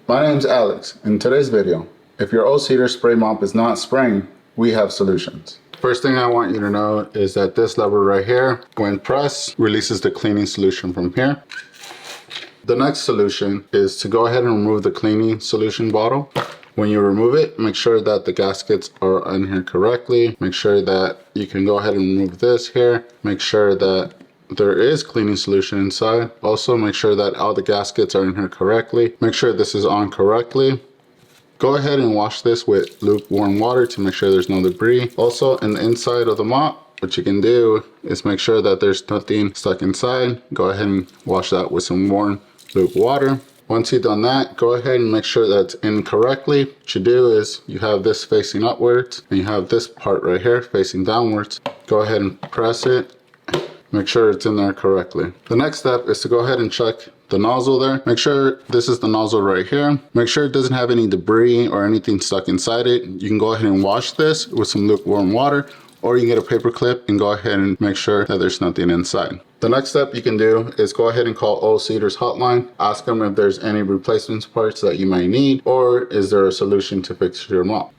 My name's Alex. In today's video, if your O-Cedar spray mop is not spraying, we have solutions. First thing I want you to know is that this lever right here, when pressed, releases the cleaning solution from here. The next solution is to go ahead and remove the cleaning solution bottle. When you remove it, make sure that the gaskets are in here correctly. Make sure that you can go ahead and remove this here. Make sure that there is cleaning solution inside. Also, make sure that all the gaskets are in here correctly. Make sure this is on correctly. Go ahead and wash this with lukewarm water to make sure there's no debris. Also, in the inside of the mop, what you can do is make sure that there's nothing stuck inside. Go ahead and wash that with some warm lukewarm water. Once you've done that, go ahead and make sure that's in correctly. What you do is you have this facing upwards and you have this part right here facing downwards. Go ahead and press it. Make sure it's in there correctly. The next step is to go ahead and check the nozzle there. Make sure this is the nozzle right here. Make sure it doesn't have any debris or anything stuck inside it. You can go ahead and wash this with some lukewarm water, or you can get a paper clip and go ahead and make sure that there's nothing inside. The next step you can do is go ahead and call O-Cedar's hotline. Ask them if there's any replacement parts that you might need, or is there a solution to fix your mop.